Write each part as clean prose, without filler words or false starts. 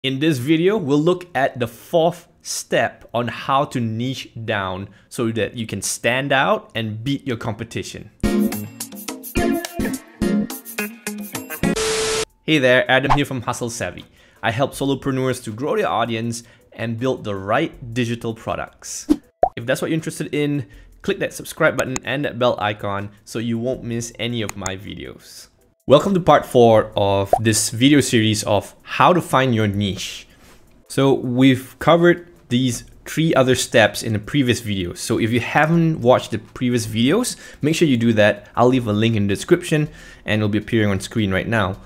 In this video, we'll look at the fourth step on how to niche down so that you can stand out and beat your competition. Hey there, Adam here from Hustle Savvy. I help solopreneurs to grow their audience and build the right digital products. If that's what you're interested in, click that subscribe button and that bell icon so you won't miss any of my videos. Welcome to part 4 of this video series of how to find your niche. So we've covered these 3 other steps in the previous videos. So if you haven't watched the previous videos, make sure you do that. I'll leave a link in the description and it'll be appearing on screen right now,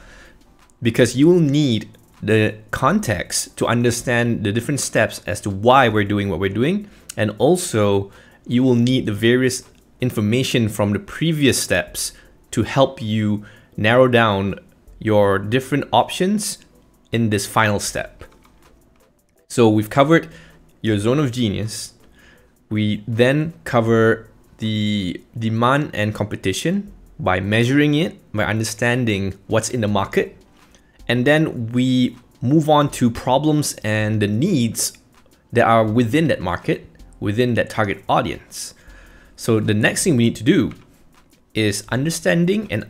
because you will need the context to understand the different steps as to why we're doing what we're doing. And also you will need the various information from the previous steps to help you narrow down your different options in this final step. So we've covered your zone of genius. We then cover the demand and competition by measuring it, by understanding what's in the market. And then we move on to problems and the needs that are within that market, within that target audience. So the next thing we need to do is understanding and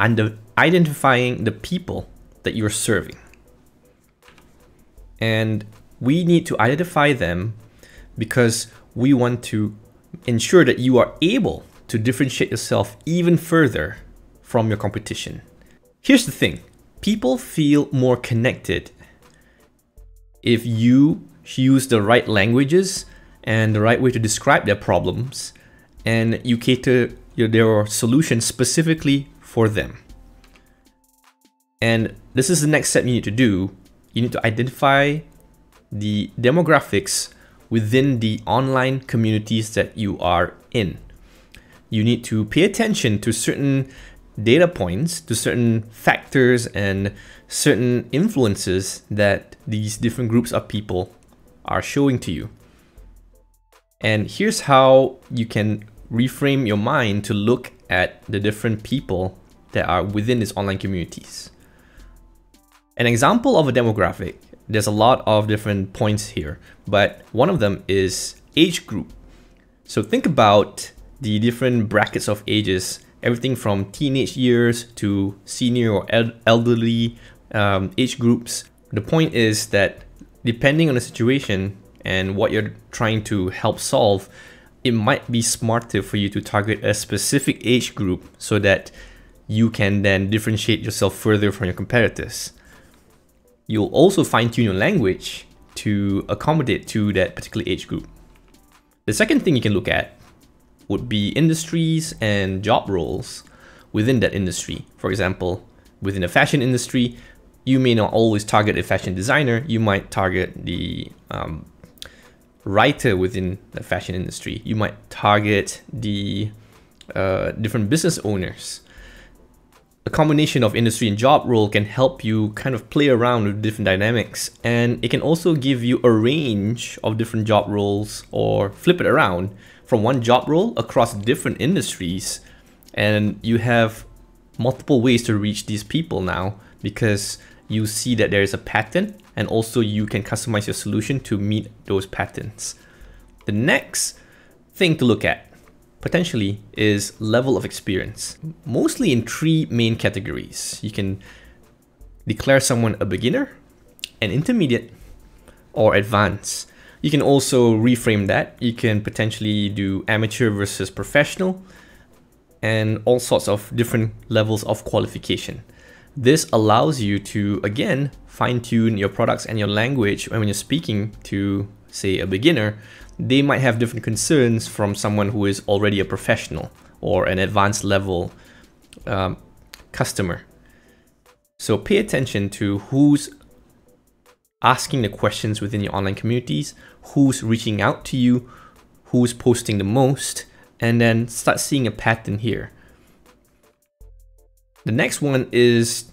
identifying the people that you're serving. And we need to identify them because we want to ensure that you are able to differentiate yourself even further from your competition. Here's the thing, people feel more connected if you use the right languages and the right way to describe their problems, and you cater their solution specifically for them. And this is the next step you need to do. You need to identify the demographics within the online communities that you are in. You need to pay attention to certain data points, to certain factors and certain influences that these different groups of people are showing to you. And here's how you can reframe your mind to look at the different people that are within these online communities. An example of a demographic, there's a lot of different points here, but one of them is age group. So think about the different brackets of ages, everything from teenage years to senior or elderly age groups. The point is that depending on the situation and what you're trying to help solve, it might be smarter for you to target a specific age group so that you can then differentiate yourself further from your competitors. You'll also fine-tune your language to accommodate to that particular age group. The second thing you can look at would be industries and job roles within that industry. For example, within the fashion industry, you may not always target a fashion designer. You might target the writer within the fashion industry. You might target the different business owners. A combination of industry and job role can help you kind of play around with different dynamics, and it can also give you a range of different job roles, or flip it around from one job role across different industries, and you have multiple ways to reach these people now because you see that there is a pattern, and also you can customize your solution to meet those patterns. The next thing to look at potentially is level of experience, mostly in 3 main categories. You can declare someone a beginner, an intermediate, or advanced. You can also reframe that. You can potentially do amateur versus professional and all sorts of different levels of qualification. This allows you to, again, fine-tune your products and your language when you're speaking to, say, a beginner. They might have different concerns from someone who is already a professional or an advanced level customer. So pay attention to who's asking the questions within your online communities, who's reaching out to you, who's posting the most, and then start seeing a pattern here. The next one is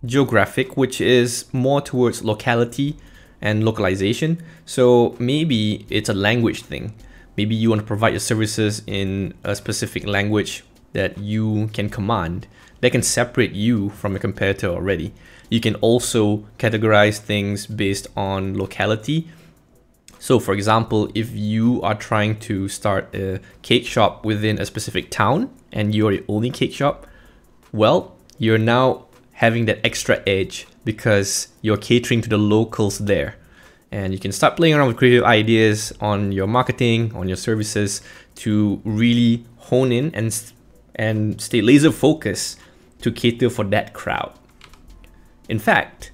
Geographic, which is more towards locality and localization. So maybe it's a language thing. Maybe you want to provide your services in a specific language that you can command. that can separate you from a competitor already. You can also categorize things based on locality. So for example, if you are trying to start a cake shop within a specific town and you're the only cake shop, well, you're now having that extra edge because you're catering to the locals there. And you can start playing around with creative ideas on your marketing, on your services, to really hone in and stay laser focused to cater for that crowd. In fact,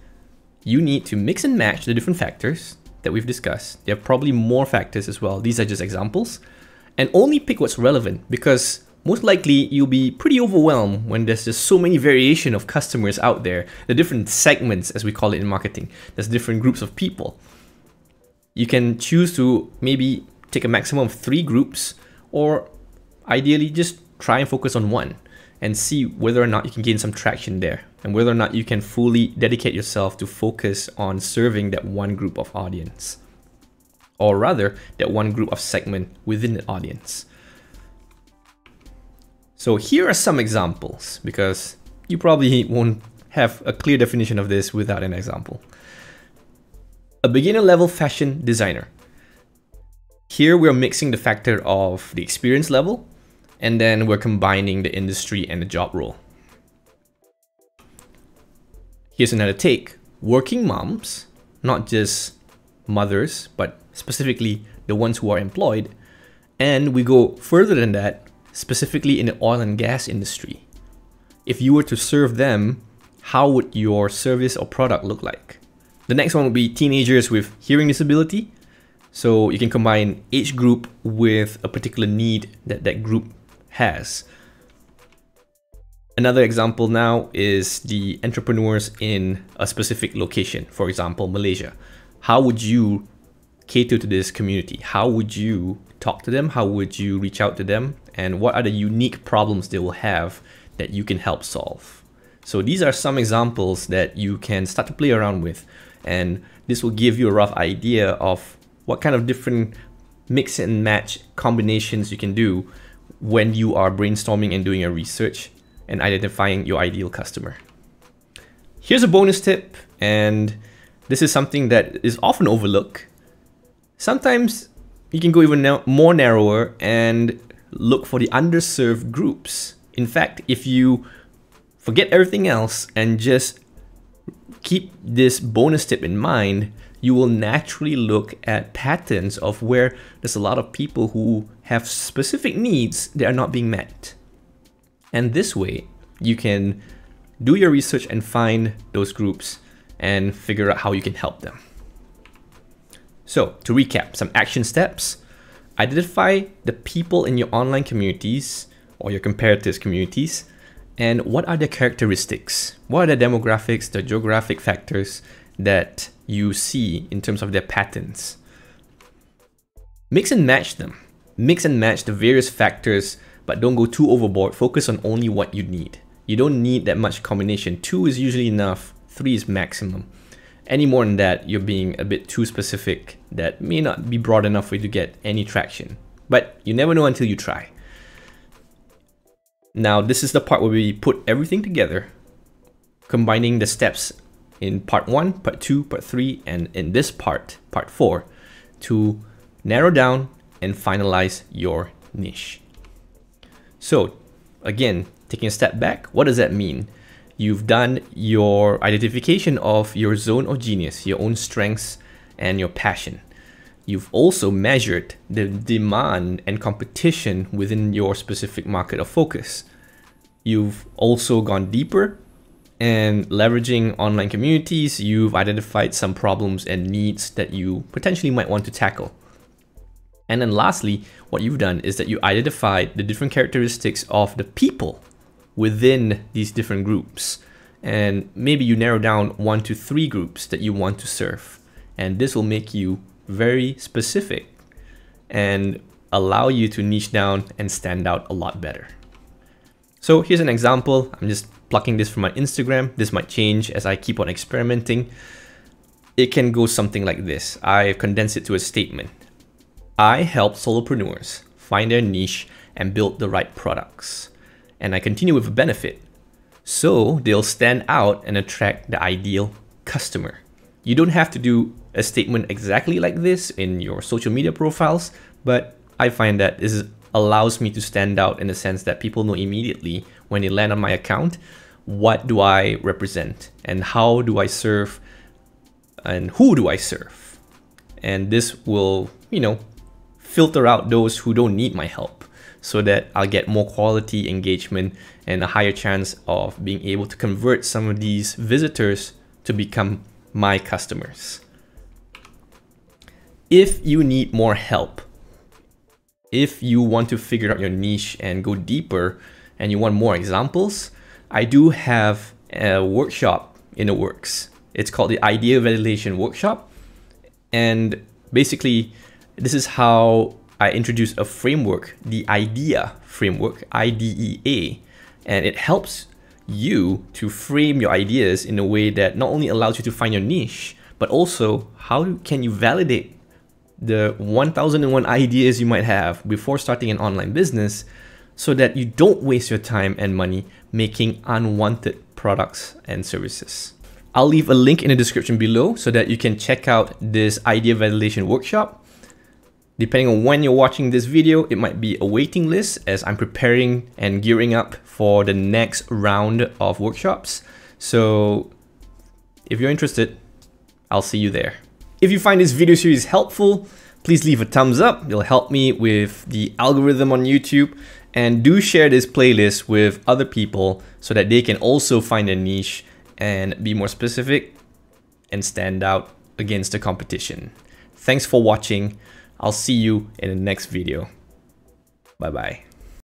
you need to mix and match the different factors that we've discussed. There are probably more factors as well. These are just examples. And only pick what's relevant, because most likely you'll be pretty overwhelmed when there's just so many variation of customers out there, the different segments, as we call it in marketing. There's different groups of people. You can choose to maybe take a maximum of 3 groups, or ideally just try and focus on one and see whether or not you can gain some traction there, and whether or not you can fully dedicate yourself to focus on serving that one group of audience, or rather that one group of segment within the audience. So here are some examples, because you probably won't have a clear definition of this without an example. A beginner level fashion designer. Here we're mixing the factor of the experience level, and then we're combining the industry and the job role. Here's another take. Working moms, not just mothers, but specifically the ones who are employed. And we go further than that, specifically in the oil and gas industry. If you were to serve them, how would your service or product look like? The next one would be teenagers with hearing disability. So you can combine age group with a particular need that that group has. Another example now is the entrepreneurs in a specific location, for example, Malaysia. How would you cater to this community? How would you talk to them? How would you reach out to them? And what are the unique problems they will have that you can help solve? So these are some examples that you can start to play around with. And this will give you a rough idea of what kind of different mix and match combinations you can do when you are brainstorming and doing your research and identifying your ideal customer. Here's a bonus tip, and this is something that is often overlooked. Sometimes you can go even more narrower and look for the underserved groups. In fact, if you forget everything else and just keep this bonus tip in mind, you will naturally look at patterns of where there's a lot of people who have specific needs that are not being met. And this way, you can do your research and find those groups and figure out how you can help them. So to recap, some action steps. Identify the people in your online communities or your competitors' communities, and what are their characteristics? What are the demographics, the geographic factors that you see in terms of their patterns? Mix and match them. Mix and match the various factors, but don't go too overboard. Focus on only what you need. You don't need that much combination. 2 is usually enough. 3 is maximum. Any more than that, you're being a bit too specific. That may not be broad enough for you to get any traction. But you never know until you try. Now, this is the part where we put everything together, combining the steps in part 1, part 2, part 3, and in this part, part 4, to narrow down and finalize your niche. So again, taking a step back, what does that mean? You've done your identification of your zone of genius, your own strengths and your passion. You've also measured the demand and competition within your specific market of focus. You've also gone deeper, and leveraging online communities, you've identified some problems and needs that you potentially might want to tackle. And then lastly, what you've done is that you identified the different characteristics of the people within these different groups. And maybe you narrow down 1 to 3 groups that you want to serve. And this will make you very specific and allow you to niche down and stand out a lot better. So here's an example. I'm just plucking this from my Instagram. This might change as I keep on experimenting. It can go something like this. I've condensed it to a statement. I help solopreneurs find their niche and build the right products. And I continue with a benefit. so they'll stand out and attract the ideal customer. You don't have to do a statement exactly like this in your social media profiles, but I find that this allows me to stand out in the sense that people know immediately when they land on my account, what do I represent and how do I serve and who do I serve? And this will, filter out those who don't need my help so that I'll get more quality engagement and a higher chance of being able to convert some of these visitors to become my customers. If you need more help, if you want to figure out your niche and go deeper and you want more examples, I do have a workshop in the works. It's called the Idea Validation Workshop. And basically, this is how I introduce a framework, the IDEA framework, IDEA, and it helps you to frame your ideas in a way that not only allows you to find your niche, but also how can you validate the 1001 ideas you might have before starting an online business so that you don't waste your time and money making unwanted products and services. I'll leave a link in the description below so that you can check out this idea validation workshop. Depending on when you're watching this video, it might be a waiting list as I'm preparing and gearing up for the next round of workshops. So if you're interested, I'll see you there. If you find this video series helpful, please leave a thumbs up. It'll help me with the algorithm on YouTube. And do share this playlist with other people so that they can also find a niche and be more specific and stand out against the competition. Thanks for watching. I'll see you in the next video. Bye bye.